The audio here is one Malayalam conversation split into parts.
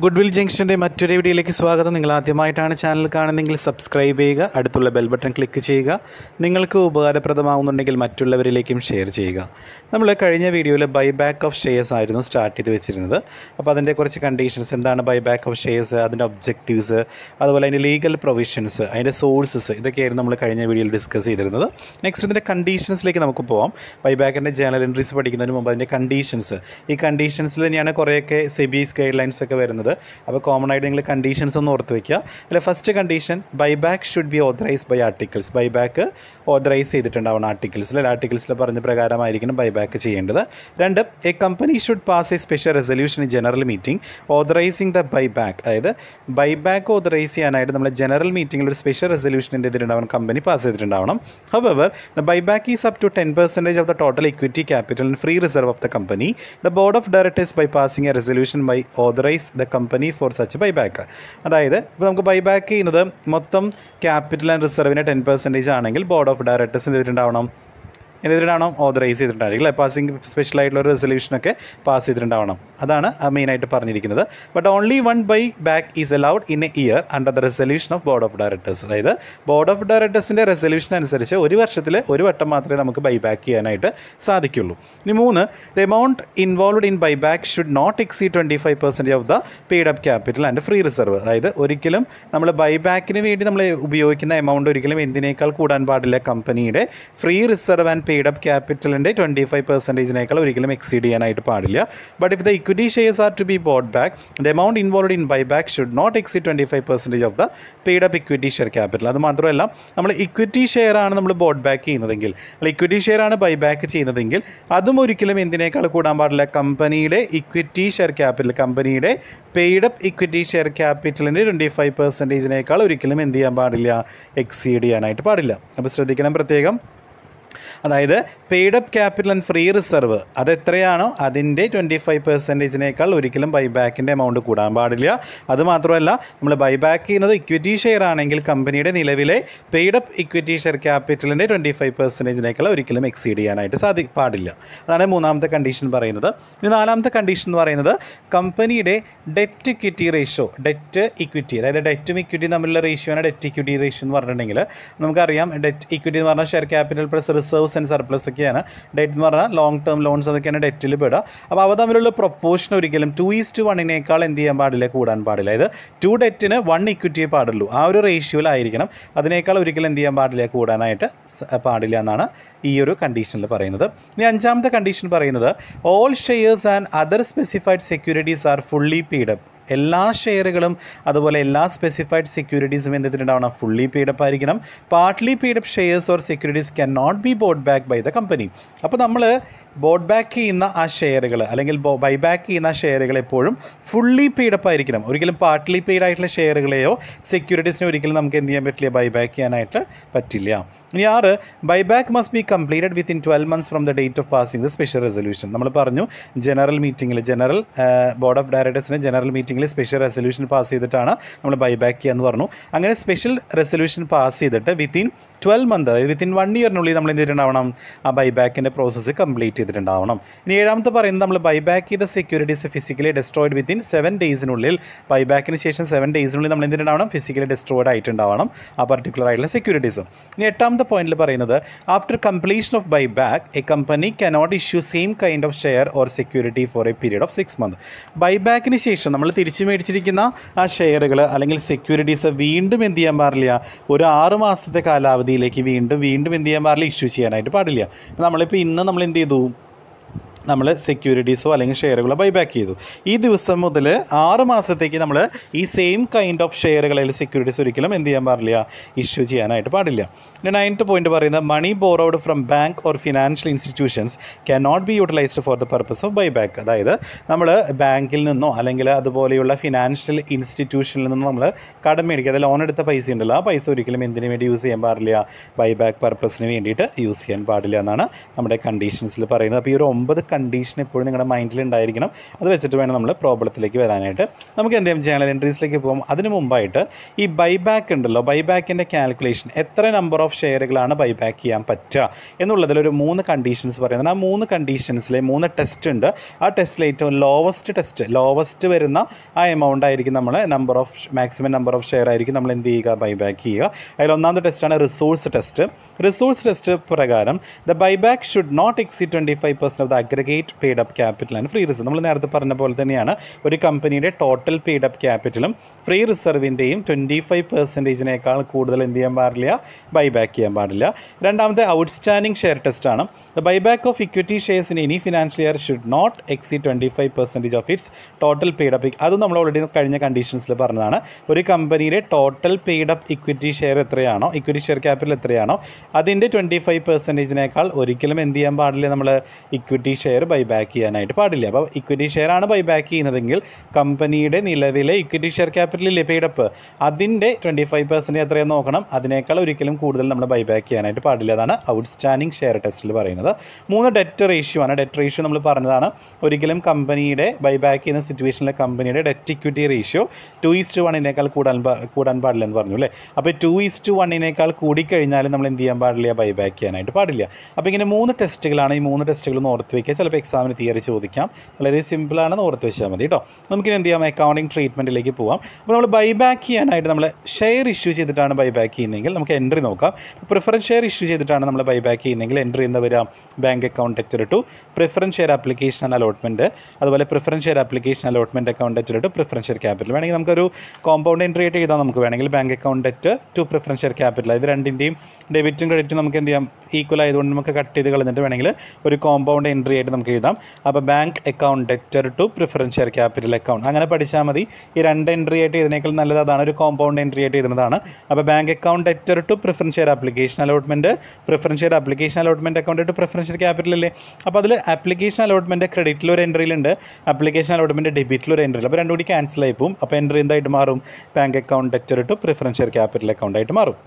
ഗുഡ്വിൽ ജംഗ്ഷൻ്റെ മറ്റൊരു വീഡിയോയിലേക്ക് സ്വാഗതം. നിങ്ങൾ ആദ്യമായിട്ടാണ് ചാനൽ കാണുന്നതെങ്കിൽ സബ്സ്ക്രൈബ് ചെയ്യുക, അടുത്തുള്ള ബെൽ ബട്ടൺ ക്ലിക്ക് ചെയ്യുക. നിങ്ങൾക്ക് ഉപകാരപ്രദമാകുന്നുണ്ടെങ്കിൽ മറ്റുള്ളവരിലേക്കും ഷെയർ ചെയ്യുക. നമ്മൾ കഴിഞ്ഞ വീഡിയോയിൽ ബൈബാക്ക് ഓഫ് ഷെയർസ് ആയിരുന്നു സ്റ്റാർട്ട് ചെയ്ത് വെച്ചിരുന്നത്. അപ്പോൾ അതിൻ്റെ കുറച്ച് കണ്ടീഷൻസ്, എന്താണ് ബൈബാക്ക് ഓഫ് ഷെയർസ്, അതിൻ്റെ ഒബ്ജക്റ്റീവ്സ്, അതുപോലെ അതിൻ്റെ ലീഗൽ പ്രൊവിഷൻസ്, അതിൻ്റെ സോഴ്സസ്, ഇതൊക്കെയായിരുന്നു നമ്മൾ കഴിഞ്ഞ വീഡിയോയിൽ ഡിസ്കസ് ചെയ്തിരുന്നത്. നെക്സ്റ്റ് ഇതിൻ്റെ കണ്ടീഷൻസിലേക്ക് നമുക്ക് പോകാം. ബൈബാക്കിൻ്റെ ജേണൽ എൻട്രീസ് പഠിക്കുന്നതിന് മുമ്പ് അതിൻ്റെ കണ്ടീഷൻസ്, ഈ കണ്ടീഷൻസിൽ തന്നെയാണ് കുറേയൊക്കെ സെബീസ് ഗൈഡ് ലൈൻസ് ഒക്കെ വരുന്നത്. അപ്പോൾ കോമൺ ആയിട്ട് നിങ്ങൾ കണ്ടീഷൻസ് ഒന്ന് ഓർത്ത് വയ്ക്കുക. അതിൽ first condition, buyback should be authorised by articles. Buyback authorise ചെയ്തിട്ടുണ്ടാവണം ആർട്ടിക്കിൾസിൽ പറഞ്ഞ പ്രകാരമായിരിക്കണം ബൈബാക്ക് ചെയ്യേണ്ടത്. രണ്ട്, a company should pass a special resolution in general meeting authorising the buyback. അതായത് ബൈബാക്ക് ഓതറൈസ് ചെയ്യാനായിട്ട് നമ്മൾ ജനറൽ മീറ്റിംഗിൽ ഒരു സ്പെഷ്യൽ റെസൊല്യൂഷൻ എന്ത് ചെയ്തിട്ടുണ്ടാവണം, കമ്പനി പാസ് ചെയ്തിട്ടുണ്ടാവണം. However the buyback is up to 10% of the total equity capital and free reserve of the company. The board of directors by passing a resolution by authorise the company for such buyback. അതായത് ഇപ്പോൾ നമുക്ക് ബൈബാക്ക് ചെയ്യുന്നത് മൊത്തം ക്യാപിറ്റൽ ആൻഡ് റിസർവിൻ്റെ 10% ആണെങ്കിൽ ബോർഡ് ഓഫ് ഡയറക്ടേഴ്സ് എന്ത് ചെയ്തിട്ടുണ്ടാവണം, ഓതറൈസ് ചെയ്തിട്ടുണ്ടായിരിക്കും അല്ലേ. പാസിംഗ് സ്പെഷ്യൽ ആയിട്ടുള്ള ഒരു റെസൊല്യൂഷനൊക്കെ പാസ് ചെയ്തിട്ടുണ്ടാവണം. അതാണ് മെയിനായിട്ട് പറഞ്ഞിരിക്കുന്നത്. But only one buy back is allowed in a year under the resolution of board of directors. അതായത് ബോർഡ് ഓഫ് ഡയറക്ടേഴ്സിൻ്റെ റെസൊല്യൂഷൻ അനുസരിച്ച് ഒരു വർഷത്തിൽ ഒരു വട്ടം മാത്രമേ നമുക്ക് ബൈബാക്ക് ചെയ്യാനായിട്ട് സാധിക്കുള്ളൂ. ഇനി മൂന്ന്, the amount involved in buyback should not exceed 25% of the paid up capital and free reserve. അതായത് ഒരിക്കലും നമ്മൾ ബൈബാക്കിന് വേണ്ടി നമ്മൾ ഉപയോഗിക്കുന്ന എമൗണ്ട് ഒരിക്കലും എന്തിനേക്കാൾ കൂടാൻ പാടില്ല, കമ്പനിയുടെ free reserve and paid up ക്യാപിറ്റലിൻ്റെ 25%-നേക്കാൾ ഒരിക്കലും എക്സീഡ് ചെയ്യാനായിട്ട് പാടില്ല. But if the equity shares are to be bought back, the amount involved in buyback should not exceed 25% of the paid up equity share capital. അത് മാത്രമല്ല, നമ്മൾ ഇക്വിറ്റി ഷെയർ ആണ് നമ്മൾ ബോട്ട് ബാക്ക് ചെയ്യുന്നതെങ്കിൽ, അല്ലെങ്കിൽ ഇക്വിറ്റി ഷെയർ ആണ് ബൈബാക്ക് ചെയ്യുന്നതെങ്കിൽ അതും ഒരിക്കലും എന്തിനേക്കാൾ കൂടാൻ പാടില്ല, കമ്പനിയുടെ ഇക്വിറ്റി ഷെയർ ക്യാപിറ്റൽ, കമ്പനിയുടെ പെയ്ഡ് അപ്പ് ഇക്വിറ്റി ഷെയർ ക്യാപിറ്റലിൻ്റെ 25%-നേക്കാൾ ഒരിക്കലും എന്ത് ചെയ്യാൻ പാടില്ല, എക്സീഡ് ചെയ്യാനായിട്ട് പാടില്ല. അപ്പോൾ ശ്രദ്ധിക്കണം പ്രത്യേകം. അതായത് paid up capital and free reserve അത് എത്രയാണോ അതിൻ്റെ 25%-നേക്കാൾ ഒരിക്കലും ബൈബാക്കിൻ്റെ എമൗണ്ട് കൂടാൻ പാടില്ല. അതുമാത്രമല്ല, നമ്മൾ ബൈബാക്ക് ചെയ്യുന്നത് ഇക്വിറ്റി ഷെയർ ആണെങ്കിൽ കമ്പനിയുടെ നിലവിലെ പെയ്ഡ് അപ്പ് ഇക്വിറ്റി ഷെയർ ക്യാപിറ്റലിൻ്റെ 25%-നേക്കാൾ ഒരിക്കലും എക്സീഡ് ചെയ്യാനായിട്ട് പാടില്ല. അതാണ് മൂന്നാമത്തെ കണ്ടീഷൻ പറയുന്നത്. ഇനി നാലാമത്തെ കണ്ടീഷൻ എന്ന് പറയുന്നത്, കമ്പനിയുടെ debt equity ratio, debt equity, അതായത് ഡെറ്റും ഇക്വിറ്റിയും തമ്മിലുള്ള റേഷ്യോയാണ് ഡെറ്റ് ഇക്വിറ്റി റേഷ്യോ എന്ന് പറഞ്ഞിട്ടുണ്ടെങ്കിൽ നമുക്കറിയാം. ഡെറ്റ് ഇക്വിറ്റി എന്ന് പറഞ്ഞാൽ share capital plus reserves and surplus ഒക്കെയാണ്. ഡെറ്റ് എന്ന് പറഞ്ഞാൽ ലോങ് ടേം ലോൺസ്, അതൊക്കെയാണ് ഡെറ്റിൽ പെടുക. അപ്പോൾ അവ തമ്മിലുള്ള പ്രൊപ്പോർഷൻ ഒരിക്കലും 2:1 എന്ത് ചെയ്യാൻ പാടില്ല, കൂടാൻ പാടില്ല. അതായത് 2 ഡെറ്റിന് 1 ഇക്വിറ്റിയെ പാടുള്ളൂ. ആ ഒരു റേഷ്യോയിലായിരിക്കണം. അതിനേക്കാൾ ഒരിക്കലും എന്ത് ചെയ്യാൻ പാടില്ല, കൂടാനായിട്ട് പാടില്ല എന്നാണ് ഈ ഒരു കണ്ടീഷനിൽ പറയുന്നത്. ഇനി അഞ്ചാമത്തെ കണ്ടീഷൻ പറയുന്നത്, all shares and other specified securities are fully paid up. എല്ലാ ഷെയറുകളും അതുപോലെ എല്ലാ സ്പെസിഫൈഡ് സെക്യൂരിറ്റീസും എന്ത് ചെയ്തിട്ടുണ്ടാവണം, ഫുള്ളി പെയ്ഡ് അപ്പ് ആയിരിക്കണം. Partly paid up shares or securities can not be bought back by the company. അപ്പോൾ നമ്മൾ ബോട്ട് ബാക്ക് ചെയ്യുന്ന ആ ഷെയറുകൾ അല്ലെങ്കിൽ ബൈബാക്ക് ചെയ്യുന്ന ഷെയറുകൾ എപ്പോഴും ഫുള്ളി പെയ്ഡ് അപ്പ് ആയിരിക്കണം. ഒരിക്കലും പാർട്ട്ലി പെയ്ഡ് ആയിട്ടുള്ള ഷെയറുകളെയോ സെക്യൂരിറ്റീസിനെ ഒരിക്കലും നമുക്ക് എന്ത് ചെയ്യാൻ പറ്റില്ല, ബൈബാക്ക് ചെയ്യാനായിട്ട് പറ്റില്ല. ഇനി 6, buyback must be completed within 12 months from the date of passing the special resolution. നമ്മൾ പറഞ്ഞു ജനറൽ മീറ്റിംഗിൽ, ബോർഡ് ഓഫ് ഡയറക്ടേഴ്സിന് ജനറൽ മീറ്റിംഗിൽ സ്പെഷ്യൽ റെസൊല്യൂഷൻ പാസ് ചെയ്തിട്ടാണ് നമ്മൾ ബൈബാക്ക് ചെയ്യാന്ന് പറഞ്ഞു. അങ്ങനെ സ്പെഷ്യൽ റെസൊല്യൂഷൻ പാസ് ചെയ്തിട്ട് വിത്തിൻ 12 months, അതായത് വിത്തിൻ 1 yearനുള്ളിൽ നമ്മൾ എന്ത് ചെയ്തിട്ടുണ്ടാവണം, ആ ബൈബാക്കിൻ്റെ പ്രോസസ്സ് കംപ്ലീറ്റ് ചെയ്തിട്ടുണ്ടാവണം. ഇനി ഏഴാമത്തെ പറയുന്നത്, നമ്മൾ ബൈബാക്ക് ചെയ്ത സെക്യൂരിറ്റീസ് ഫിസിക്കലി ഡെസ്ട്രോയിഡ് വിത്തിൻ 7 daysനുള്ളിൽ, ബൈബാക്കിന് ശേഷം 7 daysനുള്ളിൽ നമ്മൾ എന്ത് ചെയ്തിട്ടുണ്ടാവണം, ഫിസിക്കലി ഡെസ്ട്രോയിഡ് ആയിട്ടുണ്ടാവണം ആ പർട്ടിക്കുലർ ആയിട്ടുള്ള സെക്യൂരിറ്റീസ്. ഇനി എട്ടാമത്തെ പോയിന്റിൽ പറയുന്നത്, after completion of buyback A company cannot issue same kind of share or security for A period of 6 months. ബൈബാക്കിന് ശേഷം നമ്മൾ തിരിച്ചു മേടിച്ചിരിക്കുന്ന ആ ഷെയറുകൾ അല്ലെങ്കിൽ സെക്യൂരിറ്റീസ് വീണ്ടും എന്ത് ചെയ്യാൻ പാടില്ല, ഒരു 6 മാസത്തെ കാലാവധിയിലേക്ക് വീണ്ടും എന്ത് ചെയ്യാൻ പാടില്ല, ഇഷ്യൂ ചെയ്യാനായിട്ട് പാടില്ല. നമ്മളിപ്പോൾ ഇന്ന് നമ്മൾ എന്ത് ചെയ്തു, നമ്മൾ സെക്യൂരിറ്റീസോ അല്ലെങ്കിൽ ഷെയറുകളോ ബൈബാക്ക് ചെയ്തു. ഈ ദിവസം മുതൽ 6 മാസത്തേക്ക് നമ്മൾ ഈ സെയിം കൈൻഡ് ഓഫ് ഷെയറുകൾ അല്ലെങ്കിൽ സെക്യൂരിറ്റീസ് ഒരിക്കലും എന്ത് ചെയ്യാൻ പാടില്ല, ഇഷ്യൂ ചെയ്യാനായിട്ട് പാടില്ല. പിന്നെ 9th പോയിന്റ് പറയുന്നത്, money borrowed from bank or financial institutions can not be utilised for the purpose of buyback. അതായത് നമ്മൾ ബാങ്കിൽ നിന്നോ അല്ലെങ്കിൽ അതുപോലെയുള്ള ഫിനാൻഷ്യൽ ഇൻസ്റ്റിറ്റ്യൂഷനിൽ നിന്നോ നമ്മൾ കടം മേടിക്കുക, അത് ലോൺ എടുത്ത പൈസ ഉണ്ടല്ലോ, ആ പൈസ ഒരിക്കലും എന്തിനു വേണ്ടി യൂസ് ചെയ്യാൻ പാടില്ല, ബൈബാക്ക് പർപ്പസിന് വേണ്ടിയിട്ട് യൂസ് ചെയ്യാൻ പാടില്ല എന്നാണ് നമ്മുടെ കണ്ടീഷൻസിൽ പറയുന്നത്. അപ്പോൾ ഈ ഒരു 9 കണ്ടീഷൻ എപ്പോഴും നിങ്ങളുടെ മൈൻഡിൽ ഉണ്ടായിരിക്കണം. അത് വെച്ചിട്ട് വേണം നമ്മൾ പ്രോബ്ലത്തിലേക്ക് വരാനായിട്ട്. നമുക്ക് എന്തെങ്കിലും ജേണൽ എൻട്രീസിലേക്ക് പോകും. അതിന് മുമ്പായിട്ട് ഈ ബൈബാക്ക് ഉണ്ടല്ലോ, ബൈബാക്കിൻ്റെ കാൽക്കുലേഷൻ എത്ര നമ്പർ ഓഫ് ഷെയറുകളാണ് ബൈബാക്ക് ചെയ്യാൻ പറ്റുക എന്നുള്ളതിലൊരു 3 കണ്ടീഷൻസ് പറയുന്നത്. ആ 3 കണ്ടീഷൻസിലെ 3 ടെസ്റ്റ് ഉണ്ട്. ആ ടെസ്റ്റിൽ ഏറ്റവും ലോവസ്റ്റ് വരുന്ന ആ എമൗണ്ട് ആയിരിക്കും നമ്മൾ മാക്സിമം നമ്പർ ഓഫ് ഷെയർ ആയിരിക്കും നമ്മൾ എന്ത് ചെയ്യുക, ബൈബാക്ക് ചെയ്യുക. അതിൽ ഒന്നാമത്തെ ടെസ്റ്റാണ് റിസോഴ്സ് ടെസ്റ്റ് പ്രകാരം the buyback should not exceed 25% of the aggregate paid up capital and free reserve. നമ്മൾ നേരത്തെ പറഞ്ഞ പോലെ തന്നെയാണ് ഒരു കമ്പനിയുടെ ടോട്ടൽ പെയ്ഡ് അപ്പ് ക്യാപിറ്റലും ഫ്രീ റിസർവിൻ്റെയും 25%-നേക്കാൾ കൂടുതൽ എന്ത് ചെയ്യാൻ പാടില്ല, ബൈബാക്ക് ചെയ്യാൻ പാടില്ല. രണ്ടാമത്തെ ഔട്ട്സ്റ്റാൻഡിംഗ് ഷെയർ ടെസ്റ്റാണ്. The buyback of equity shares in any financial year should not exceed 25% of its total paid up. അത് നമ്മൾ ഓൾറെഡി കഴിഞ്ഞ കണ്ടീഷൻസിൽ പറഞ്ഞതാണ്. ഒരു കമ്പനിയുടെ total paid up equity share എത്രയാണോ, ഇക്വിറ്റി ഷെയർ ക്യാപിറ്റൽ എത്രയാണോ, അതിൻ്റെ 25%-നേക്കാൾ ഒരിക്കലും എന്ത് ചെയ്യാൻ പാടില്ല, നമ്മൾ ഇക്വിറ്റി ഷെയർ ബൈബാക്ക് ചെയ്യാനായിട്ട് പാടില്ല. അപ്പോൾ ഇക്വിറ്റി ഷെയർ ആണ് ബൈബാക്ക് ചെയ്യുന്നതെങ്കിൽ കമ്പനിയുടെ നിലവിലെ ഇക്വിറ്റി ഷെയർ ക്യാപിറ്റലില്ലേ പെയ്ഡപ്പ്, അതിൻ്റെ 25% എത്രയെന്ന് നോക്കണം. അതിനേക്കാൾ ഒരിക്കലും കൂടുതൽ നമ്മൾ ബൈബാക്ക് ചെയ്യാനായിട്ട് പാടില്ല. അതാണ് ഔട്ട്സ്റ്റാൻഡിംഗ് ഷെയർ ടെസ്റ്റിൽ പറയുന്നത്. 3 ഡെറ്റ് റേഷ്യോ ആണ്. ഡെറ്റ് റേഷ്യോ നമ്മൾ പറഞ്ഞതാണ്, ഒരിക്കലും കമ്പനിയുടെ ബൈബാക്ക് ചെയ്യുന്ന സിറ്റുവേഷനിലെ കമ്പനിയുടെ ഡെറ്റ് ഇക്വിറ്റി റേഷ്യോ 2:1 കൂടാൻ പാടില്ല എന്ന് പറഞ്ഞു അല്ലേ. അപ്പോൾ 2:1 കൂടിക്കഴിഞ്ഞാൽ നമ്മൾ എന്ത് ചെയ്യാൻ പാടില്ല, ബൈബാക്ക് ചെയ്യാനായിട്ട് പാടില്ല. അപ്പോൾ ഇങ്ങനെ 3 ടെസ്റ്റുകളാണ്. ഈ 3 ടെസ്റ്റുകളൊന്ന് ഓർത്ത് വയ്ക്കുക. ചിലപ്പോൾ എക്സാമിന് തിയറി ചോദിക്കാം. വളരെ സിമ്പിളാണെന്ന് ഓർത്ത് വെച്ചാൽ മതി കേട്ടോ. നമുക്കിനി എന്ത് ചെയ്യാം, അക്കൗണ്ടിങ് ട്രീറ്റ്മെൻറ്റിലേക്ക് പോകാം. അപ്പോൾ നമ്മൾ ബൈബാക്ക് ചെയ്യാനായിട്ട് നമ്മൾ ഷെയർ ഇഷ്യൂ ചെയ്തിട്ടാണ് ബൈബാക്ക് ചെയ്യുന്നതെങ്കിൽ നമുക്ക് എൻട്രി നോക്കാം. പ്രിഫറൻസ് ഷെയർ ഇഷ്യൂ ചെയ്തിട്ടാണ് നമ്മൾ ബൈബാക്ക് ചെയ്യുന്നതെങ്കിൽ എൻട്രി എന്താ വരിക, bank account debtor to preference share application and allotment, അതുപോലെ preference share application allotment account debtor to preference share capital. വേണമെങ്കിൽ നമുക്കൊരു കോമ്പൗണ്ട് എൻട്രി ആയിട്ട് എഴുതാം. നമുക്ക് വേണമെങ്കിൽ bank account debt to preference share capital. ഇത് രണ്ടിൻ്റെയും ഡെബിറ്റും ക്രെഡിറ്റും നമുക്ക് എന്ത് ചെയ്യാം, ഈക്വൽ ആയതുകൊണ്ട് നമുക്ക് കട്ട് ചെയ്ത് കളഞ്ഞിട്ട് വേണമെങ്കിൽ ഒരു കോമ്പൗണ്ട് എൻട്രി ആയിട്ട് നമുക്ക് എഴുതാം. അപ്പോൾ bank account debtor to preference share capital account അങ്ങനെ പഠിച്ചാൽ മതി. ഈ 2 എൻട്രി ആയിട്ട് ഇതിനേക്കാൾ നല്ലത് അതാണ്, ഒരു കോമ്പൗണ്ട് എൻട്രി ആയിട്ട് എഴുതുന്നതാണ്. അപ്പോൾ bank account debtor to preference share application allotment, preference share application allotment account to preference share capital അല്ലേ. അപ്പോൾ അതിൽ ആപ്ലിക്കേഷൻ അലോട്ട്മെൻറ്റ് ക്രെഡിറ്റിൽ ഒരു എൻട്രിയിലുണ്ട്, ആപ്ലിക്കേഷൻ അലോട്ട്മെൻറ്റ് ഡെബിറ്റിൽ ഒരു എൻട്രി. അപ്പോൾ രണ്ടും കൂടി ക്യാൻസൽ ആയി പോകും. അപ്പോൾ എൻട്രി എന്തായിട്ട് മാറും, bank account debtor to preference share capital account ആയിട്ട് മാറും.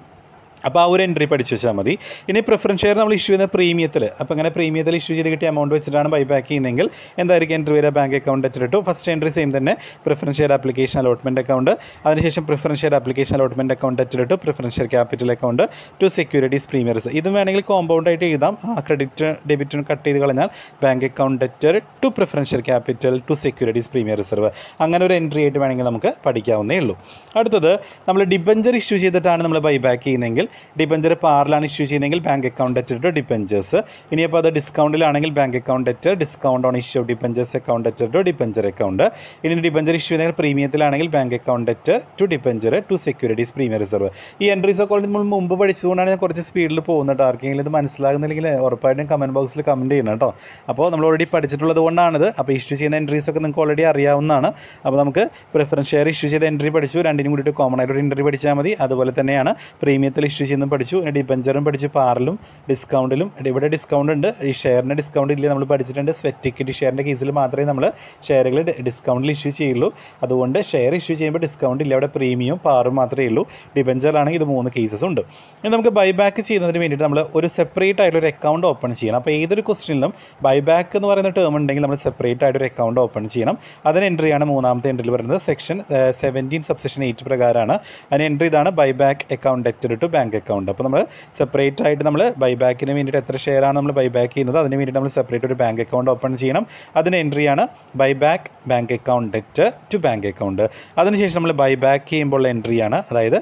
അപ്പോൾ ആ ഒരു എൻട്രി പഠിച്ചു വെച്ചാൽ മതി. ഇനി പ്രിഫറൻസ് ഷെയർ നമ്മൾ ഇഷ്യൂ ചെയ്യുന്ന പ്രീമിയത്തിൽ, അപ്പോൾ അങ്ങനെ പ്രീമിയത്തിൽ ഇഷ്യൂ ചെയ്ത് കിട്ടിയ എമൗണ്ട് വെച്ചിട്ടാണ് ബൈബാക്ക് ചെയ്യുന്നതെങ്കിൽ എന്തായിരിക്കും എൻട്രി വരിക, bank account debtor to first entry same തന്നെ preference share application allotment account, അതിനുശേഷം preference share application allotment account debtor to preference share capital account to securities premiers. ഇതും വേണമെങ്കിൽ കോമ്പൗണ്ട് ആയിട്ട് എഴുതാം. ആ ക്രെഡിറ്റ് ഡെബിറ്റും കട്ട് ചെയ്ത് കളഞ്ഞാൽ bank account debtor to preference share capital to securities premier reserve. അങ്ങനെ ഒരു എൻട്രി ആയിട്ട് വേണമെങ്കിൽ നമുക്ക് പഠിക്കാവുന്നേ ഉള്ളൂ. അടുത്തത് നമ്മൾ ഡിബഞ്ചർ ഇഷ്യൂ ചെയ്തിട്ടാണ് നമ്മൾ ബൈബാക്ക് ചെയ്യുന്നതെങ്കിൽ, ഡിബഞ്ചർ പാറിലാണ് ഇഷ്യൂ ചെയ്യുന്നതെങ്കിൽ bank account debtor to debentures. ഇനിയിപ്പോൾ അത് ഡിസ്കൗണ്ടിലാണെങ്കിൽ bank account debtor discount on issue debentures account debtor to debenture account. ഇനി ഡിബഞ്ചർ ഇഷ്യൂ ചെയ്യുന്നതെങ്കിൽ പ്രീമിയത്തിലാണെങ്കിൽ bank account debtor to debenture to securities premier reserve. ഈ എൻട്രീസ് ഒക്കെ നമ്മൾ മുമ്പ് പഠിച്ചതുകൊണ്ടാണ് ഞാൻ കുറച്ച് സ്പീഡിൽ പോകുന്നത്. ആർക്കെങ്കിലും ഇത് മനസ്സിലാകുന്നില്ലെങ്കിൽ ഉറപ്പായിട്ടും കമൻറ്റ് ബോക്സിൽ കമൻറ്റ് ചെയ്യണം കേട്ടോ. അപ്പോൾ നമ്മൾ ഓൾറെഡി പഠിച്ചിട്ടുള്ളത് കൊണ്ടാണിത്. അപ്പോൾ ഇഷ്യൂ ചെയ്യുന്ന എൻട്രീസ് ഒക്കെ നിങ്ങൾക്ക് ഓൾറെഡി അറിയാവുന്നതാണ്. അപ്പോൾ നമുക്ക് പ്രിഫറൻസ് ഷെയർ ഇഷ്യൂ ചെയ്ത എൻട്രി പഠിച്ചു, രണ്ടിനും കൂടിയിട്ട് കോമൺ ആയിട്ട് ഒരു എൻട്രി പഠിച്ചാൽ മതി. അതുപോലെ തന്നെയാണ് പ്രീമിയത്തിൽ ഇഷ്യൂ ചെയ്യുന്നതും പഠിച്ചു, ഡിബഞ്ചറും പഠിച്ചു, പാറിലും ഡിസ്കൗണ്ടിലും. ഇവിടെ ഡിസ്കൗണ്ട് ഉണ്ട്, ഈ ഷെയറിന് ഡിസ്കൗണ്ട് ഇല്ല നമ്മൾ പഠിച്ചിട്ടുണ്ട്. സ്വെറ്റ് ഇക്വിറ്റി ഷെയറിൻ്റെ കേസിൽ മാത്രമേ നമ്മൾ ഷെയറുകൾ ഡിസ്കൗണ്ടിൽ ഇഷ്യൂ ചെയ്യുള്ളൂ. അതുകൊണ്ട് ഷെയർ ഇഷ്യൂ ചെയ്യുമ്പോൾ ഡിസ്കൗണ്ട് ഇല്ല, അവിടെ പ്രീമിയം പാറും മാത്രമേ ഉള്ളൂ. ഡിബഞ്ചറിലാണെങ്കിൽ ഇത് 3 കേസസ് ഉണ്ട്. ഇനി നമുക്ക് ബൈബാക്ക് ചെയ്യുന്നതിന് വേണ്ടിയിട്ട് നമ്മൾ ഒരു സെപ്പറേറ്റ് ആയിട്ടൊരു അക്കൗണ്ട് ഓപ്പൺ ചെയ്യണം. അപ്പോൾ ഏതൊരു ക്വസ്റ്റ്യനിലും ബൈബാക്ക് എന്ന് പറയുന്ന ടേം ഉണ്ടെങ്കിൽ നമ്മൾ സെപ്പറേറ്റ് ആയിട്ടൊരു അക്കൗണ്ട് ഓപ്പൺ ചെയ്യണം. അതിന് എൻട്രിയാണ് 3ാമത്തെ എൻട്രിയിൽ പറയുന്നത്. സെക്ഷൻ 17 സബ്സെക്ഷൻ 8 പ്രകാരമാണ് അതിന് എൻട്രി. ഇതാണ് buyback account debtor to bank account. അപ്പോൾ നമ്മൾ സെപ്പറേറ്റ് ആയിട്ട് നമ്മൾ ബൈബാക്കിന് വേണ്ടിയിട്ട് എത്ര ഷെയറാണ് നമ്മൾ ബൈബാക്ക് ചെയ്യുന്നത് അതിന് വേണ്ടിയിട്ട് നമ്മൾ സെപ്പറേറ്റ് ഒരു ബാങ്ക് അക്കൗണ്ട് ഓപ്പൺ ചെയ്യണം. അതിന് എൻട്രിയാണ് buyback bank account debt to bank account. അതിനുശേഷം നമ്മൾ ബൈബാക്ക് ചെയ്യുമ്പോൾ എൻട്രിയാണ്, അതായത്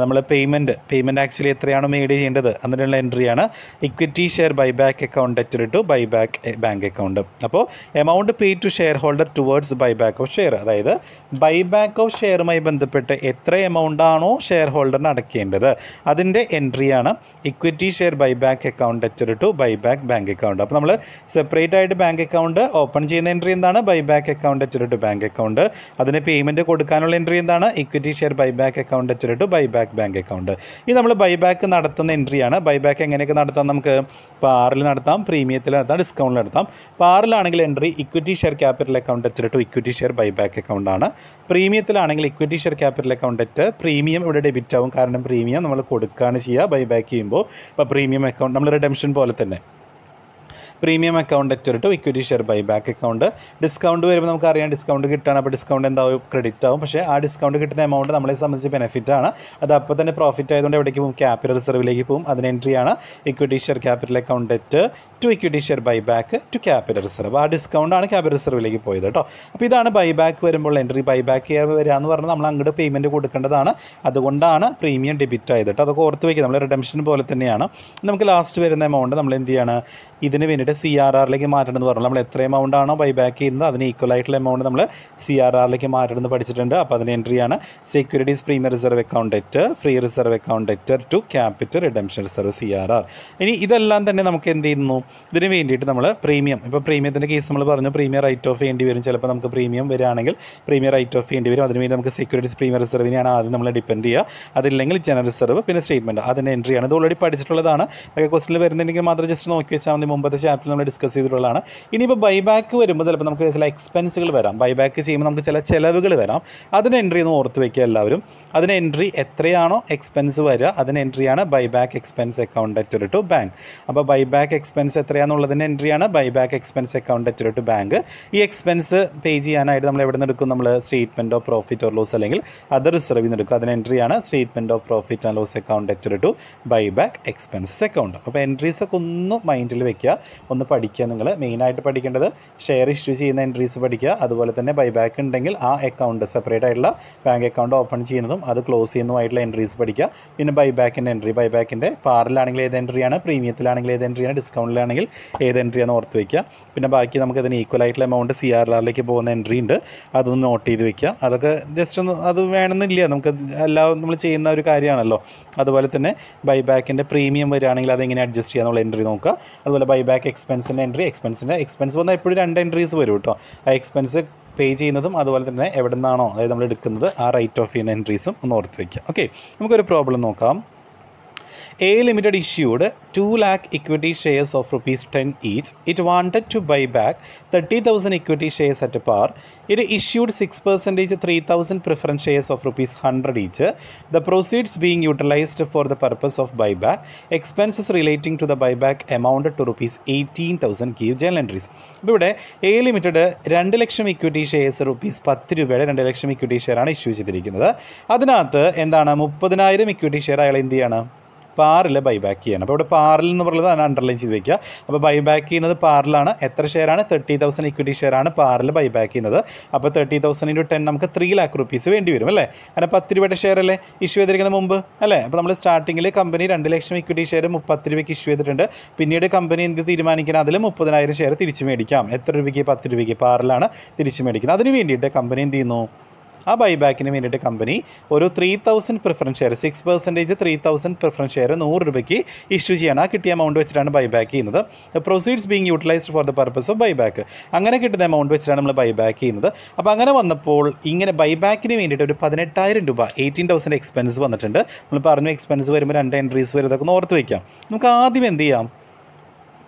നമ്മൾ പേയ്മെൻറ്റ് ആക്ച്വലി എത്രയാണോ മെയ്ഡ് ചെയ്യേണ്ടത് അതിനുള്ള എൻട്രിയാണ് equity share buyback account debtor to buyback bank account. അപ്പോൾ amount pay to share holder towards buyback of share, അതായത് ബൈബാക്ക് ഓഫ് ഷെയറുമായി ബന്ധപ്പെട്ട് എത്ര എമൗണ്ട് ആണോ ഷെയർ ഹോൾഡറിന് അടയ്ക്കേണ്ടത് അതിൻ്റെ എൻട്രിയാണ് equity share buyback account debtor to buyback bank account. അപ്പോൾ നമ്മൾ സെപ്പറേറ്റ് ആയിട്ട് ബാങ്ക് അക്കൗണ്ട് ഓപ്പൺ ചെയ്യുന്ന എൻട്രി എന്താണ്, buyback account debtor to bank account. അതിന് പേയ്മെൻറ്റ് കൊടുക്കാനുള്ള എൻട്രി എന്താണ്, equity share buyback account debtor to buyback bank account. ഇത് നമ്മൾ ബൈബാക്ക് നടത്തുന്ന എൻട്രിയാണ്. ബൈബാക്ക് എങ്ങനെയൊക്കെ നടത്താം, നമുക്ക് പാറിൽ നടത്താം, പ്രീമിയത്തിൽ നടത്താം, ഡിസ്കൗണ്ടിൽ നടത്താം. പാറിലാണെങ്കിൽ entry equity share capital account debtor to equity share buyback account ആണ്. പ്രീമിയത്തിലാണെങ്കിൽ equity share capital account debt, premium ഇവിടെ ഡെബിറ്റ് ആവും, കാരണം പ്രീമിയം നമ്മൾ കൊടുക്കുകയാണ് ചെയ്യുക ബൈബാക്ക് ചെയ്യുമ്പോൾ. അപ്പോൾ പ്രീമിയം അക്കൗണ്ട് നമ്മൾ റിഡംഷൻ പോലെ തന്നെ premium account at to equity share buyback account. Discount വരുമ്പോൾ നമുക്കറിയാം ഡിസ്കൗണ്ട് കിട്ടാണ്. അപ്പോൾ ഡിസ്കൗണ്ട് എന്താവും, ക്രെഡിറ്റ് ആവും. പക്ഷേ ആ ഡിസ്കൗണ്ട് കിട്ടുന്ന എമൗണ്ട് നമ്മളെ സംബന്ധിച്ച് ബെനിഫിറ്റാണ്. അത് അപ്പോൾ തന്നെ പ്രോഫിറ്റ് ആയതുകൊണ്ട് എവിടേക്ക് പോകും, ക്യാപിറ്റൽ റിസർവിലേക്ക് പോകും. അതിന് എൻട്രിയാണ് equity share capital account at to equity share buyback to capital reserve. ആ ഡിസ്കൗണ്ടാണ് ക്യാപിറ്റൽ റിസർവിലേക്ക് പോയത് കേട്ടോ. അപ്പോൾ ഇതാണ് ബൈബാക്ക് വരുമ്പോൾ എൻട്രി. ബൈബാക്ക് ചെയ്യാൻ വരികയെന്ന് പറഞ്ഞാൽ നമ്മൾ അങ്ങോട്ട് പേയ്മെൻറ്റ് കൊടുക്കേണ്ടതാണ്. അതുകൊണ്ടാണ് പ്രീമിയം ഡെബിറ്റ് ആയത് കേട്ടോ. അതൊക്കെ ഓർത്ത് വയ്ക്കുക. നമ്മൾ റിഡംഷൻ പോലെ തന്നെയാണ്. നമുക്ക് ലാസ്റ്റ് വരുന്ന എമൗണ്ട് നമ്മൾ എന്ത് ചെയ്യാണ്, ഇതിന് വേണ്ടിയിട്ട് CRRലേക്ക് മാറ്റണമെന്ന് പറഞ്ഞു. നമ്മൾ എത്ര എമൗണ്ട് ആണോ ബൈബാക്ക് ചെയ്യുന്നത് അതിന് ഈക്വൽ ആയിട്ടുള്ള എമൗണ്ട് നമ്മൾ CRRലേക്ക് മാറ്റണമെന്ന് പഠിച്ചിട്ടുണ്ട്. അപ്പോൾ അതിന് എൻട്രിയാണ് securities premium reserve account at free reserve account at to capital redemption reserve CRR. ഇനി ഇതെല്ലാം തന്നെ നമുക്ക് എന്ത് ചെയ്യുന്നു, ഇതിന് വേണ്ടിയിട്ട് നമ്മൾ പ്രീമിയം, ഇപ്പോൾ പ്രീമിയത്തിൻ്റെ കേസ് നമ്മൾ പറഞ്ഞു, പ്രീമിയം റൈറ്റ് ഓഫ് ചെയ്യേണ്ടി വരും. ചിലപ്പോൾ നമുക്ക് പ്രീമിയം വരികയാണെങ്കിൽ പ്രീമിയം റൈറ്റ് ഓഫ് ചെയ്യേണ്ടി വരും. അതിനുവേണ്ടി നമുക്ക് സെക്യൂരിറ്റീസ് പ്രീമിയം റിസർവിനെയാണ് ആദ്യം നമ്മൾ ഡിപ്പെൻഡ് ചെയ്യുക. അതില്ലെങ്കിൽ ജനറൽ റിസർവ്, പിന്നെ സ്റ്റേറ്റ്മെൻറ്റ്, അതിൻ്റെ എൻട്രിയാണ്. ഇത് ഓൾറെഡി പഠിച്ചിട്ടുള്ളതാണ്. അതൊക്കെ ക്വസ്റ്റിൽ വരുന്നുണ്ടെങ്കിൽ മാത്രം ജസ്റ്റ് നോക്കി വെച്ചാൽ മതി. മുമ്പത്തെ ചാപ്റ്ററിൽ നമ്മൾ ഡിസ്കസ് ചെയ്തിട്ടുള്ളതാണ്. ഇനിയിപ്പോൾ ബൈബാക്ക് വരുമ്പോൾ ചിലപ്പോൾ നമുക്ക് ചില എക്സ്പെൻസുകൾ വരാം. ബൈബാക്ക് ചെയ്യുമ്പോൾ നമുക്ക് ചില ചിലവുകൾ വരാം. അതിന് എൻട്രി ഒന്ന് ഓർത്ത് വയ്ക്കുക എല്ലാവരും. അതിന് എൻട്രി എത്രയാണോ എക്സ്പെൻസ് വരിക അതിന് എൻട്രിയാണ് buyback expense account at to bank. അപ്പോൾ ബൈബാക്ക് എക്സ്പെൻസ് എത്രയാണെന്നുള്ളതിന് എൻട്രിയാണ് buyback expense account at to bank. ഈ എക്സ്പെൻസ് പേ ചെയ്യാനായിട്ട് നമ്മൾ എവിടെ നിന്ന് എടുക്കും, നമ്മൾ statement of profit or loss അല്ലെങ്കിൽ അതർ റിസർവിൽ നിന്ന് എടുക്കും. അതിന് എൻട്രിയാണ് statement of profit and loss account at to buyback expenses account. അപ്പോൾ എൻട്രീസൊക്കെ ഒന്ന് മൈൻഡിൽ വെക്കുക, ഒന്ന് പഠിക്കുക. നിങ്ങൾ മെയിനായിട്ട് പഠിക്കേണ്ടത് ഷെയർ ഇഷ്യൂ ചെയ്യുന്ന എൻട്രീസ് പഠിക്കുക. അതുപോലെ തന്നെ ബൈബാക്ക് ഉണ്ടെങ്കിൽ ആ അക്കൗണ്ട് സെപ്പറേറ്റ് ആയിട്ടുള്ള ബാങ്ക് അക്കൗണ്ട് ഓപ്പൺ ചെയ്യുന്നതും അത് ക്ലോസ് ചെയ്യുന്നതുമായിട്ടുള്ള എൻട്രീസ് പഠിക്കുക. പിന്നെ ബൈബാക്കിൻ്റെ എൻട്രി, ബൈബാക്കിൻ്റെ പാറിലാണെങ്കിൽ ഏത് എൻട്രിയാണ്, പ്രീമിയത്തിലാണെങ്കിൽ ഏത് എൻട്രിയാണ്, ഡിസ്കൗണ്ടിലാണെങ്കിൽ ഏത് എൻട്രിയാണ് ഓർത്ത് വയ്ക്കുക. പിന്നെ ബാക്കി നമുക്ക് അതിന് ഈക്വൽ ആയിട്ടുള്ള എമൗണ്ട് CRRലേക്ക് പോകുന്ന എൻട്രി ഉണ്ട്, അതൊന്ന് നോട്ട് ചെയ്ത് വെക്കുക. അതൊക്കെ ജസ്റ്റ് ഒന്ന്, അത് വേണമെന്നില്ല, നമുക്ക് എല്ലാം നമ്മൾ ചെയ്യുന്ന ഒരു കാര്യമാണല്ലോ. അതുപോലെ തന്നെ ബൈബാക്കിൻ്റെ പ്രീമിയം വരികയാണെങ്കിൽ അതെങ്ങനെ അഡ്ജസ്റ്റ് ചെയ്യാന്നുള്ള എൻട്രി നോക്കുക. അതുപോലെ ബൈബാക്ക് എക്സ്പെൻസിൻ്റെ എൻട്രി, എക്സ്പെൻസ് വന്നാൽ എപ്പോഴും 2 എൻട്രീസ് വരും കേട്ടോ. ആ എക്സ്പെൻസ് പേ ചെയ്യുന്നതും അതുപോലെ തന്നെ എവിടെ നിന്നാണോ അതായത് നമ്മൾ എടുക്കുന്നത് ആ റൈറ്റ് ഓഫ് ചെയ്യുന്ന എൻട്രീസും ഒന്ന് ഓർത്ത് വയ്ക്കുക. ഓക്കെ, നമുക്കൊരു പ്രോബ്ലം നോക്കാം. A Limited issued 2 lakh equity shares of ₹10 each. It wanted to buy back 30,000 equity shares at par. It issued 6% 3,000 preference shares of ₹100 each. The proceeds being utilized for the purpose of buyback. Expenses relating to the buyback amounted to ₹18,000. Give journal entries. അപ്പോൾ ഇവിടെ A Limited 2 lakh equity shares ₹10 രൂപയുടെ 2 ലക്ഷം ഇക്വിറ്റി ഷെയറാണ് ഇഷ്യൂ ചെയ്തിരിക്കുന്നത്. അതിനകത്ത് എന്താണ് 30,000 ഇക്വിറ്റി ഷെയർ അയാൾ എന്ത് ചെയ്യണം, പാറിൽ ബൈബാക്ക് ചെയ്യണം. അപ്പോൾ ഇവിടെ പാറിൽ എന്ന് പറയുന്നത് അതിനെ അണ്ടർലൈൻ ചെയ്ത് വയ്ക്കുക. അപ്പോൾ ബൈബാക്ക് ചെയ്യുന്നത് പാറിലാണ്. എത്ര ഷെയറാണ്, 30,000 ഇക്വിറ്റി ഷെയറാണ് പാറിൽ ബൈബാക്ക് ചെയ്യുന്നത്. അപ്പോൾ 30,000 × 10 നമുക്ക് 3 lakh rupees വേണ്ടി വരും അല്ലേ. അങ്ങനെ 10 രൂപയുടെ ഷെയർ അല്ലേ ഇഷ്യൂ ചെയ്തിരിക്കുന്ന മുമ്പ് അല്ലേ. അപ്പോൾ നമ്മൾ സ്റ്റാർട്ടിങ്ങിൽ കമ്പനി 2 ലക്ഷം ഇക്വിറ്റി ഷെയർ 30 രൂപയ്ക്ക് ഇഷ്യൂ ചെയ്തിട്ടുണ്ട്. പിന്നീട് കമ്പനി എന്ത് തീരുമാനിക്കണം, അതിൽ 30,000 ഷെയർ തിരിച്ചു മേടിക്കാം. എത്ര രൂപയ്ക്ക്, 10 രൂപയ്ക്ക് പാറിലാണ് തിരിച്ചു മേടിക്കുന്നത്. അതിന് വേണ്ടിയിട്ട് കമ്പനി എന്ത് ചെയ്യുന്നു, ആ ബൈബാക്കിന് വേണ്ടിയിട്ട് കമ്പനി ഒരു 3,000 പ്രിഫറൻസ് ഷെയർ, 6% 3,000 പ്രിഫറൻസ് ഷെയർ 100 രൂപയ്ക്ക് ഇഷ്യൂ ചെയ്യണം. ആ കിട്ടിയ എമൗണ്ട് വെച്ചിട്ടാണ് ബൈബാക്ക് ചെയ്യുന്നത്. Proceeds being utilised for the purpose of buyback. അങ്ങനെ കിട്ടുന്ന എമൗണ്ട് വെച്ചിട്ടാണ് നമ്മൾ ബൈബാക്ക് ചെയ്യുന്നത്. അപ്പോൾ അങ്ങനെ വന്നപ്പോൾ ഇങ്ങനെ ബൈബാക്കിന് വേണ്ടിയിട്ട് ഒരു 18,000 രൂപ 18,000 എക്സ്പെൻസ് വന്നിട്ടുണ്ട്. നമ്മൾ പറഞ്ഞു എക്സ്പെൻസ് വരുമ്പോൾ 2 എൻട്രീസ് വരും. ഇതൊക്കെ ഒന്ന് ഓർത്ത് വയ്ക്കാം. നമുക്ക് ആദ്യം എന്ത് ചെയ്യാം,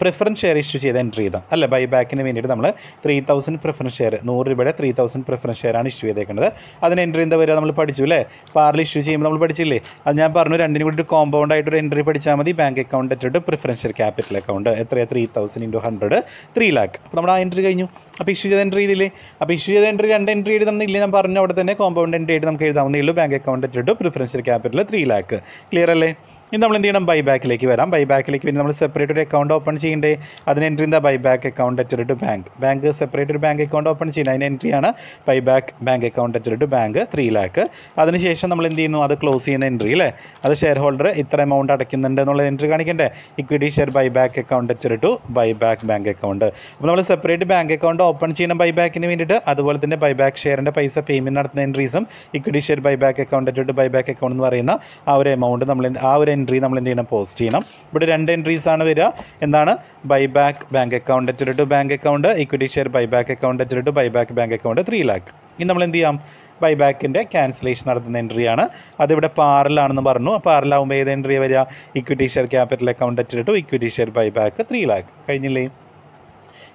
പ്രിഫറൻസ് ഷെയർ ഇഷ്യൂ ചെയ്ത് എൻട്രി ചെയ്താൽ അല്ല ബൈബാക്കിന് വേണ്ടിയിട്ട് നമ്മൾ 3,000 പ്രിഫറൻസ് ഷെയർ 100 രൂപയുടെ 3,000 പ്രിഫറൻസ് ഷെയറാണ് ഇഷ്യൂ ചെയ്തേക്കുന്നത്. അതിന് എൻട്രി എന്താ വരിക, നമ്മൾ പഠിച്ചു അല്ലേ, പാറിൽ ഇഷ്യൂ ചെയ്യുമ്പോൾ നമ്മൾ പഠിച്ചില്ലേ. അത് ഞാൻ പറഞ്ഞു, രണ്ടിനും കൂടി ഒരു കോമ്പൗണ്ട് ആയിട്ടൊരു എൻട്രി പഠിച്ചാൽ മതി. ബാങ്ക് അക്കൗണ്ട് ഇട്ടിട്ട് പ്രിഫറൻസ് ഷെയർ ക്യാപിറ്റൽ അക്കൗണ്ട് എത്രയാണ്, 3,000 × 100 3 lakh. അപ്പോൾ നമ്മൾ ആ എൻട്രി കഴിഞ്ഞു. അപ്പോൾ ഇഷ്യൂ ചെയ്ത എൻട്രി ചെയ്തില്ലേ. അപ്പോൾ ഇഷ്യൂ ചെയ്ത എൻട്രി 2 എൻട്രി എഴുതുന്നില്ല, ഞാൻ പറഞ്ഞു അവിടെ തന്നെ കോമ്പൗണ്ട് എൻട്രി ആയിട്ട് നമുക്ക് എഴുതാവുന്നേ ഉള്ളൂ. ബാങ്ക് അക്കൗണ്ട് ഇട്ടിട്ട് preference share capital 3 lakh. Clear അല്ലേ. ഇനി നമ്മൾ എന്ത് ചെയ്യണം, ബൈബാക്കിലേക്ക് വരാം. ബൈബാക്കിലേക്ക് വേണ്ടി നമ്മൾ സെപ്പറേറ്റ് ഒരു അക്കൗണ്ട് ഓപ്പൺ ചെയ്യേണ്ടേ. അതിന് എൻട്രി എന്താ, buyback account at bank separate ഒരു ബാങ്ക് അക്കൗണ്ട് ഓപ്പൺ ചെയ്യണം. അതിന് എൻട്രിയാണ് buyback bank account at bank 3 lakh. അതിനുശേഷം നമ്മൾ എന്ത് ചെയ്യുന്നു, അത് ക്ലോസ് ചെയ്യുന്ന എൻട്രി അല്ലേ. അത് ഷെയർ ഹോൾഡർ ഇത്ര എമൗണ്ട് അടയ്ക്കുന്നുണ്ട് എന്നുള്ള എൻട്രി കാണിക്കണ്ടേ. Equity share buyback account at buyback bank account. അപ്പോൾ നമ്മൾ സെപ്പറേറ്റ് ബാങ്ക് അക്കൗണ്ട് ഓപ്പൺ ചെയ്യണം ബൈബാക്കിന് വേണ്ടിയിട്ട്. അതുപോലെ തന്നെ ബൈബാക്ക് ഷെയറിൻ്റെ പൈസ പേയ്മെൻറ്റ് നടത്തുന്ന എൻട്രീസും equity share buyback account at buyback account എന്ന് പറയുന്ന ആ ഒരു എമൗണ്ട് നമ്മൾ ആ ഒരു എൻട്രി നമ്മൾ എന്ത് ചെയ്യണം, പോസ്റ്റ് ചെയ്യണം. ഇവിടെ 2 എൻട്രീസാണ് വരിക. എന്താണ്, buyback bank account at bank account, equity share buyback account at buyback bank account 3 lakh. ഇനി നമ്മൾ എന്ത് ചെയ്യാം, ബൈബാക്കിൻ്റെ ക്യാൻസലേഷൻ നടത്തുന്ന എൻട്രിയാണ്. അതിവിടെ പാറിലാണെന്ന് പറഞ്ഞു. പാറിലാവുമ്പോൾ ഏത് എൻട്രി വരിക, equity share capital account at equity share buyback 3 lakh. കഴിഞ്ഞില്ലേ.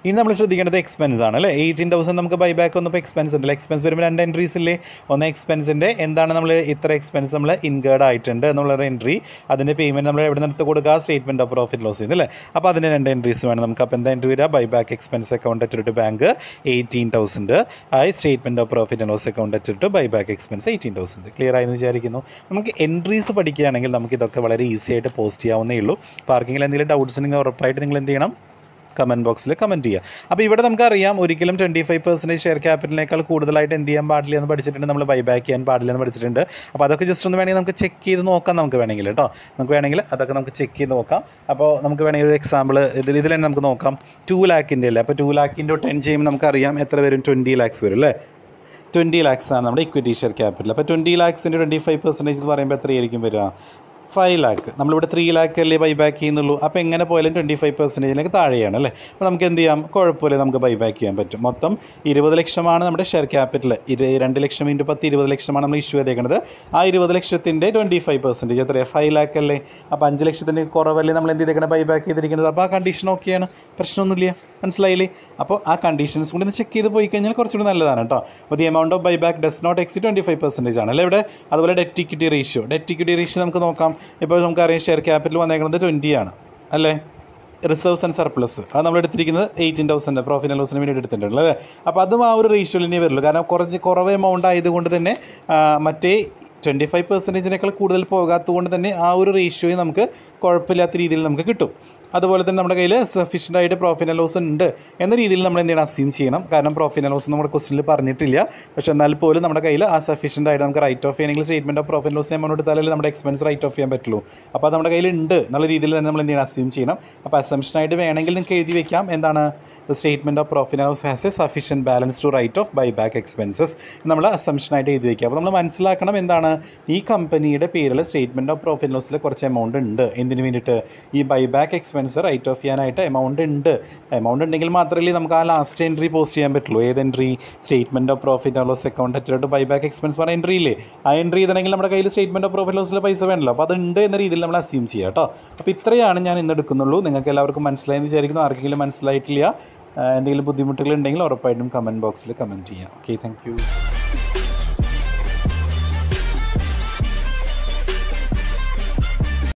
ഇനി നമ്മൾ ശ്രദ്ധിക്കേണ്ടത് എക്സ്പെൻസ് ആണ് അല്ലേ. 18,000 നമുക്ക് ബൈ ബാക്ക് വന്നപ്പോൾ എക്സ്പെൻസ് ഉണ്ടല്ലോ. എക്സ്പെൻസ് വരുമ്പോൾ 2 എൻട്രീസ് ഇല്ലേ. ഒന്ന് എക്സ്പെൻസിൻ്റെ എന്താണ് നമ്മൾ ഇത്ര എക്സ്പെൻസ് നമ്മൾ ഇൻകേർഡ് ആയിട്ടുണ്ട് എന്നുള്ളൊരു എൻട്രി, അതിൻ്റെ പേയ്മെൻറ്റ് നമ്മൾ എവിടെ നിന്ന് കൊടുക്കുക, സ്റ്റേറ്റ്മെൻറ്റ് ഓഫ് പ്രോഫിറ്റ് ലോസ് ചെയ്യുന്നത് അല്ലേ. അപ്പോൾ അതിന് 2 എൻട്രീസ് വേണം നമുക്ക്. അപ്പോൾ എന്താ എൻട്രി വരിക, buy back expense account at bank 18,000 ആയി, statement of profit and loss account at buy back expense 18,000. Clear ആയെന്ന് വിചാരിക്കുന്നു. നമുക്ക് എൻട്രീസ് പഠിക്കുകയാണെങ്കിൽ നമുക്ക് ഇതൊക്കെ വളരെ ഈസി ആയിട്ട് പോസ്റ്റ് ചെയ്യാവുന്നേ ഉള്ളൂ. അപ്പോൾ ആർക്കെങ്കിലും എന്തെങ്കിലും ഡൗട്ട്സ് ഉണ്ടെങ്കിൽ ഉറപ്പായിട്ട് നിങ്ങൾ എന്ത് ചെയ്യണം, കമൻറ്റ് ബോക്സിൽ കമൻറ്റ് ചെയ്യുക. അപ്പോൾ ഇവിടെ നമുക്കറിയാം ഒരിക്കലും 25% ഷെയർ ക്യാപിറ്റലിനേക്കാൾ കൂടുതലായിട്ട് എന്ത് ചെയ്യാൻ പാടില്ല എന്ന് പഠിച്ചിട്ടുണ്ട്, നമ്മൾ ബൈ ബാക്ക് ചെയ്യാൻ പാടില്ല എന്ന് പഠിച്ചിട്ടുണ്ട്. അപ്പോൾ അതൊക്കെ ജസ്റ്റ് ഒന്ന് വേണമെങ്കിൽ നമുക്ക് ചെക്ക് ചെയ്ത് നോക്കാം. നമുക്ക് വേണമെങ്കിൽ കേട്ടോ, നമുക്ക് വേണമെങ്കിൽ അതൊക്കെ നമുക്ക് ചെക്ക് ചെയ്ത് നോക്കാം. അപ്പോൾ നമുക്ക് വേണമെങ്കിൽ ഒരു എക്സാമ്പിൾ ഇതിൽ തന്നെ നമുക്ക് നോക്കാം. 2 lakhൻ്റെ അല്ലേ. അപ്പോൾ 2 lakh × 10 ചെയ്യുമ്പോൾ നമുക്കറിയാം എത്ര വരും, 20 lakhs വരും അല്ലേ. 20 lakhs ആണ് നമ്മുടെ ഇക്വിറ്റി ഷെയർ ക്യാപിറ്റൽ. അപ്പോൾ 20 lakhsൻ്റെ 25% എന്ന് പറയുമ്പോൾ എത്രയായിരിക്കും വരിക, 5 lakh. നമ്മളിവിടെ 3 lakh അല്ലേ ബൈ ബാക്ക് ചെയ്യുന്നുള്ളൂ. അപ്പോൾ എങ്ങനെ പോയാലും 25%ലേക്ക് താഴെയാണ് അല്ലേ. അപ്പോൾ നമുക്ക് എന്ത് ചെയ്യാം, കുഴപ്പമില്ല, നമുക്ക് ബൈ ബാക്ക് ചെയ്യാൻ പറ്റും. മൊത്തം 20 ലക്ഷമാണ് നമ്മുടെ ഷെയർ ക്യാപിറ്റൽ. 2 ലക്ഷം × 10 20 ലക്ഷമാണ് നമ്മൾ ഇഷ്യൂ ചെയ്തേക്കുന്നത്. ആ 20 ലക്ഷത്തിൻ്റെ 25% എത്രയാണ്, 5 lakh അല്ലേ. അപ്പോൾ 5 ലക്ഷത്തിൻ്റെ കുറവല്ലേ നമ്മൾ എന്ത് ചെയ്തേക്കണം, ബൈ ബാക്ക് ചെയ്തിരിക്കുന്നത്. അപ്പോൾ ആ കണ്ടീഷൻ ഓക്കെയാണ്, പ്രശ്നമൊന്നുമില്ല. മനസ്സിലായില്ലേ. അപ്പോൾ ആ കണ്ടീഷൻസ് കൂടി ഒന്ന് ചെക്ക് ചെയ്ത് പോയി കഴിഞ്ഞാൽ കുറച്ചുകൂടി നല്ലതാണ് കേട്ടോ. അപ്പോൾ the amount of buy back does not exceed 25% ആണ് അല്ലേ ഇവിടെ. അതുപോലെ ഡെറ്റ് ഇക്വിറ്റി റേഷ്യോ നമുക്ക് നോക്കാം. ഇപ്പോൾ നമുക്കറിയാം ഷെയർ ക്യാപിറ്റൽ വന്നേക്കുന്നത് 20 ആണ് അല്ലേ. റിസർവ്സ് ആൻഡ് സർപ്ലസ് അത് നമ്മൾ എടുത്തിരിക്കുന്നത് 18,000 പ്രോഫിറ്റ് ആൻഡ് ലോസിന് വേണ്ടി എടുത്തിട്ടുണ്ട് അല്ലേ. അപ്പോൾ അതും ആ ഒരു റേഷ്യോയിൽ ഇനി വരുള്ളൂ. കാരണം കുറവ് എമൗണ്ട് ആയതുകൊണ്ട് തന്നെ മറ്റേ 25%-നേക്കാൾ കൂടുതൽ പോകാത്തതുകൊണ്ട് തന്നെ ആ ഒരു റേഷ്യോയിൽ നമുക്ക് കുഴപ്പമില്ലാത്ത രീതിയിൽ നമുക്ക് കിട്ടും. അതുപോലെ തന്നെ നമ്മുടെ കയ്യിൽ സഫീഷ്യൻ്റ് ആയിട്ട് പ്രോഫിറ്റ് ആൻഡ് ലോസ് ഉണ്ട് എന്ന രീതിയിൽ നമ്മൾ എന്ത് ചെയ്യണം, അസ്യൂം ചെയ്യണം. കാരണം പ്രോഫിറ്റ് ആൻഡ് ലോസ് നമ്മുടെ ക്വസ്റ്റനിൽ പറഞ്ഞിട്ടില്ല. പക്ഷേ എന്നാൽ പോലും നമ്മുടെ കയ്യിൽ ആ സഫീഷ്യൻ്റ് ആയിട്ട് നമുക്ക് റൈറ്റ് ഓഫ് ചെയ്യണമെങ്കിൽ statement of profit and loss amount എടുത്താലേ നമ്മുടെ എക്സ്പെൻസ് റൈറ്റ് ഓഫ് ചെയ്യാൻ പറ്റുള്ളൂ. അപ്പോൾ അത് നമ്മുടെ കയ്യിൽ ഉണ്ട് എന്നുള്ള രീതിയിൽ തന്നെ നമ്മൾ എന്ത് ചെയ്യണം, അസ്യൂം ചെയ്യണം. അപ്പോൾ അസംഷനായിട്ട് വേണമെങ്കിൽ നിങ്ങൾക്ക് എഴുതി വെക്കാം, എന്താണ്, the statement of profit and loss has a sufficient balance to write off buy back expenses നമ്മൾ അസംഷനായിട്ട് എഴുതി വയ്ക്കുക. അപ്പോൾ നമ്മൾ മനസ്സിലാക്കണം എന്താണ്, ഈ കമ്പനിയുടെ പേരിൽ സ്റ്റേറ്റ്മെൻറ്റ് ഓഫ് പ്രോഫിറ്റ് ആൻഡ് ലോസിൽ കുറച്ച് എമൗണ്ട് ഉണ്ട്. എന്തിനു വേണ്ടിയിട്ട്, ഈ buy back expense write off ചെയ്യാനായിട്ട് എമൗണ്ട് ഉണ്ടെങ്കിൽ മാത്രമല്ലേ നമുക്ക് ആ ലാസ്റ്റ് എൻട്രി പോസ്റ്റ് ചെയ്യാൻ പറ്റുള്ളൂ. ഏത് entry, statement of profit and loss account at buy back expense പറഞ്ഞ എൻട്രി ഇല്ലേ, ആ എൻട്രി ചെയ്തെങ്കിൽ നമ്മുടെ കയ്യിൽ സ്റ്റേറ്റ്മെൻറ്റ് ഓഫ് പ്രോഫിറ്റ് ലോസിലെ പൈസ വേണമല്ലോ. അപ്പോൾ അതുണ്ട് എന്ന രീതിയിൽ നമ്മൾ അസ്യൂം ചെയ്യുക കേട്ടോ. അപ്പോൾ ഇത്രയാണ് ഞാൻ ഇന്ന് എടുക്കുന്നുള്ളൂ. നിങ്ങൾക്ക് എല്ലാവർക്കും മനസ്സിലായെന്ന് വിചാരിക്കുന്നു. ആർക്കെങ്കിലും മനസ്സിലായിട്ടില്ല, എന്തെങ്കിലും ബുദ്ധിമുട്ടുകൾ ഉണ്ടെങ്കിൽ ഉറപ്പായിട്ടും കമൻറ്റ് ബോക്സിൽ കമൻറ്റ് ചെയ്യാം. Okay, thank you.